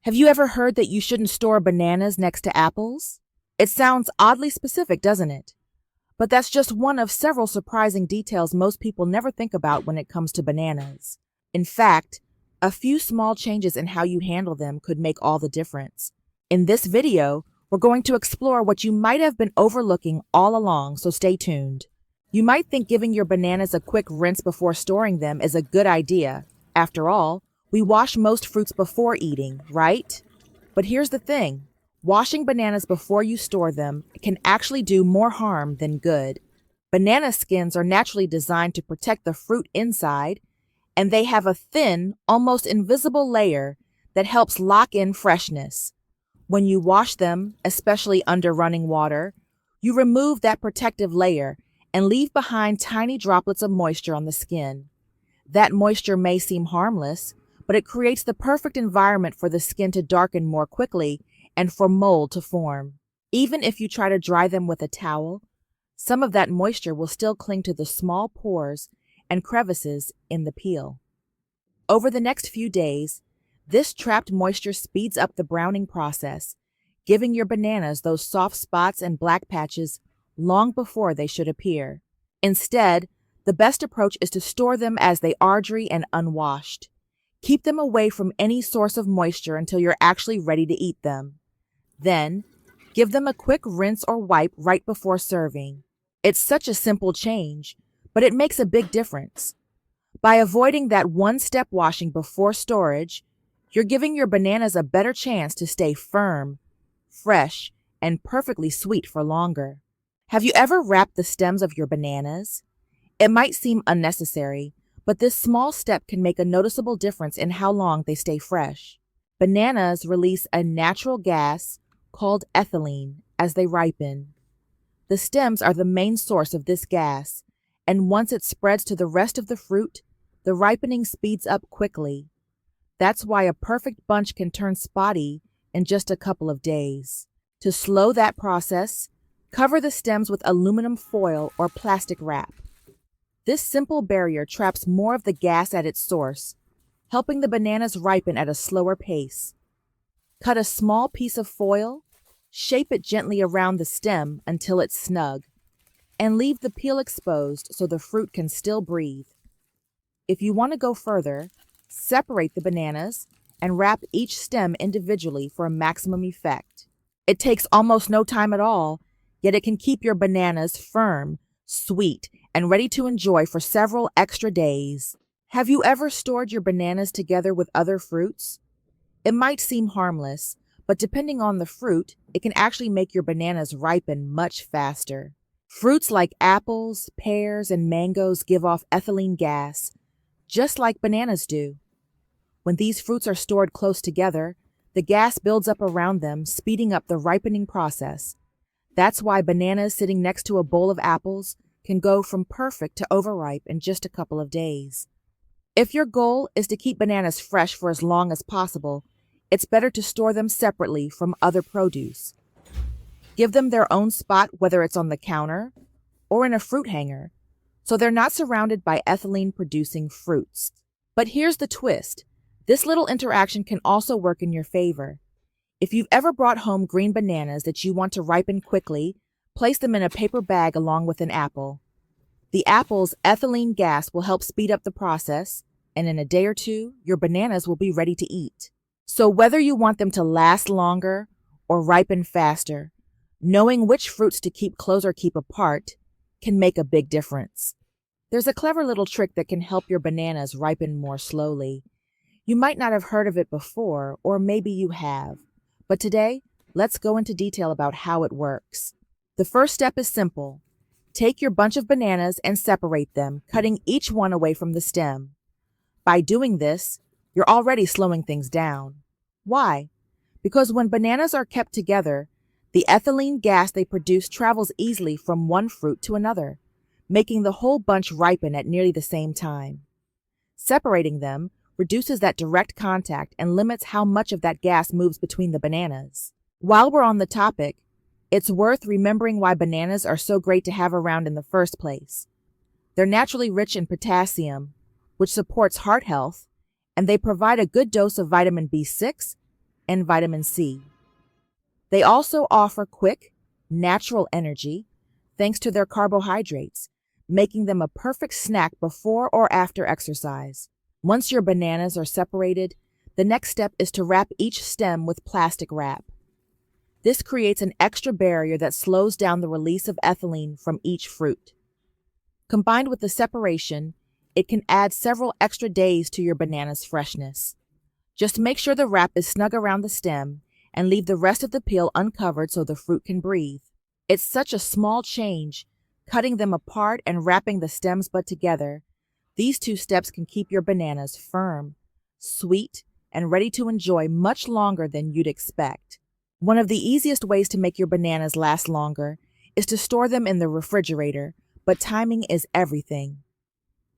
Have you ever heard that you shouldn't store bananas next to apples? It sounds oddly specific, doesn't it? But that's just one of several surprising details most people never think about when it comes to bananas. In fact, a few small changes in how you handle them could make all the difference. In this video, we're going to explore what you might have been overlooking all along, so stay tuned. You might think giving your bananas a quick rinse before storing them is a good idea. After all, we wash most fruits before eating, right? But here's the thing. Washing bananas before you store them can actually do more harm than good. Banana skins are naturally designed to protect the fruit inside, and they have a thin, almost invisible layer that helps lock in freshness. When you wash them, especially under running water, you remove that protective layer and leave behind tiny droplets of moisture on the skin. That moisture may seem harmless, but it creates the perfect environment for the skin to darken more quickly and for mold to form. Even if you try to dry them with a towel, some of that moisture will still cling to the small pores and crevices in the peel. Over the next few days, this trapped moisture speeds up the browning process, giving your bananas those soft spots and black patches long before they should appear. Instead, the best approach is to store them as they are dry and unwashed. Keep them away from any source of moisture until you're actually ready to eat them. Then, give them a quick rinse or wipe right before serving. It's such a simple change, but it makes a big difference. By avoiding that one-step washing before storage, you're giving your bananas a better chance to stay firm, fresh, and perfectly sweet for longer. Have you ever wrapped the stems of your bananas? It might seem unnecessary, but this small step can make a noticeable difference in how long they stay fresh. Bananas release a natural gas called ethylene as they ripen. The stems are the main source of this gas, and once it spreads to the rest of the fruit, the ripening speeds up quickly. That's why a perfect bunch can turn spotty in just a couple of days. To slow that process, cover the stems with aluminum foil or plastic wrap. This simple barrier traps more of the gas at its source, helping the bananas ripen at a slower pace. Cut a small piece of foil, shape it gently around the stem until it's snug, and leave the peel exposed so the fruit can still breathe. If you want to go further, separate the bananas and wrap each stem individually for a maximum effect. It takes almost no time at all, yet it can keep your bananas firm, sweet, and ready to enjoy for several extra days. Have you ever stored your bananas together with other fruits? It might seem harmless, but depending on the fruit, it can actually make your bananas ripen much faster. Fruits like apples, pears, and mangoes give off ethylene gas, just like bananas do. When these fruits are stored close together, the gas builds up around them, speeding up the ripening process. That's why bananas sitting next to a bowl of apples can go from perfect to overripe in just a couple of days. If your goal is to keep bananas fresh for as long as possible, it's better to store them separately from other produce. Give them their own spot, whether it's on the counter or in a fruit hanger, so they're not surrounded by ethylene-producing fruits. But here's the twist. This little interaction can also work in your favor. If you've ever brought home green bananas that you want to ripen quickly, place them in a paper bag along with an apple. The apple's ethylene gas will help speed up the process, and in a day or two, your bananas will be ready to eat. So whether you want them to last longer or ripen faster, knowing which fruits to keep close or keep apart can make a big difference. There's a clever little trick that can help your bananas ripen more slowly. You might not have heard of it before, or maybe you have. But today, let's go into detail about how it works. The first step is simple. Take your bunch of bananas and separate them, cutting each one away from the stem. By doing this, you're already slowing things down. Why? Because when bananas are kept together, the ethylene gas they produce travels easily from one fruit to another, making the whole bunch ripen at nearly the same time. Separating them reduces that direct contact and limits how much of that gas moves between the bananas. While we're on the topic, it's worth remembering why bananas are so great to have around in the first place. They're naturally rich in potassium, which supports heart health, and they provide a good dose of vitamin B6 and vitamin C. They also offer quick, natural energy thanks to their carbohydrates, making them a perfect snack before or after exercise. Once your bananas are separated, the next step is to wrap each stem with plastic wrap. This creates an extra barrier that slows down the release of ethylene from each fruit. Combined with the separation, it can add several extra days to your banana's freshness. Just make sure the wrap is snug around the stem and leave the rest of the peel uncovered so the fruit can breathe. It's such a small change, cutting them apart and wrapping the stems but together. These two steps can keep your bananas firm, sweet, and ready to enjoy much longer than you'd expect. One of the easiest ways to make your bananas last longer is to store them in the refrigerator, but timing is everything.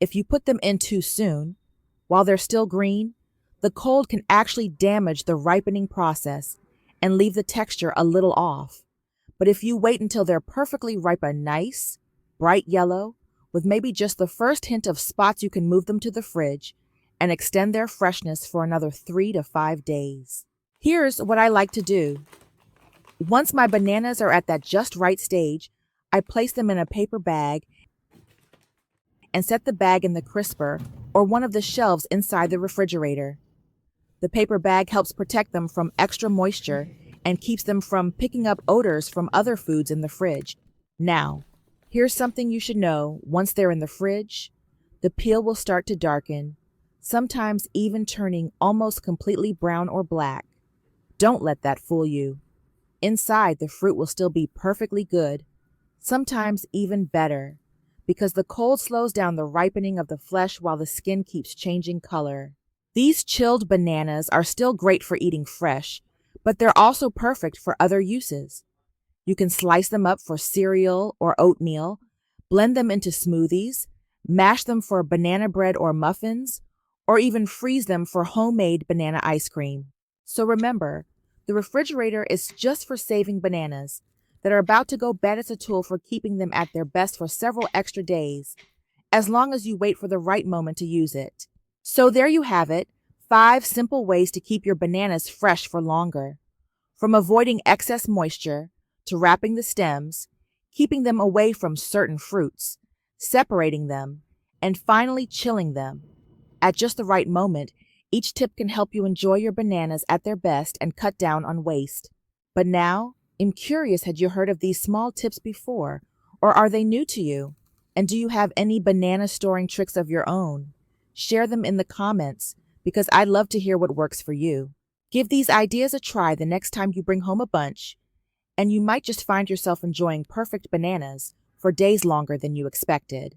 If you put them in too soon, while they're still green, the cold can actually damage the ripening process and leave the texture a little off. But if you wait until they're perfectly ripe, a nice, bright yellow, with maybe just the first hint of spots, you can move them to the fridge and extend their freshness for another 3 to 5 days. Here's what I like to do. Once my bananas are at that just right stage, I place them in a paper bag and set the bag in the crisper or one of the shelves inside the refrigerator. The paper bag helps protect them from extra moisture and keeps them from picking up odors from other foods in the fridge. Now, here's something you should know. Once they're in the fridge, the peel will start to darken, sometimes even turning almost completely brown or black. Don't let that fool you. Inside, the fruit will still be perfectly good, sometimes even better, because the cold slows down the ripening of the flesh while the skin keeps changing color. These chilled bananas are still great for eating fresh, but they're also perfect for other uses. You can slice them up for cereal or oatmeal, blend them into smoothies, mash them for banana bread or muffins, or even freeze them for homemade banana ice cream. So remember, the refrigerator is just for saving bananas that are about to go bad. It's a tool for keeping them at their best for several extra days, as long as you wait for the right moment to use it. So there you have it, 5 simple ways to keep your bananas fresh for longer. From avoiding excess moisture, to wrapping the stems, keeping them away from certain fruits, separating them, and finally chilling them. At just the right moment, each tip can help you enjoy your bananas at their best and cut down on waste. But now, I'm curious, had you heard of these small tips before, or are they new to you? And do you have any banana storing tricks of your own? Share them in the comments, because I'd love to hear what works for you. Give these ideas a try the next time you bring home a bunch, and you might just find yourself enjoying perfect bananas for days longer than you expected.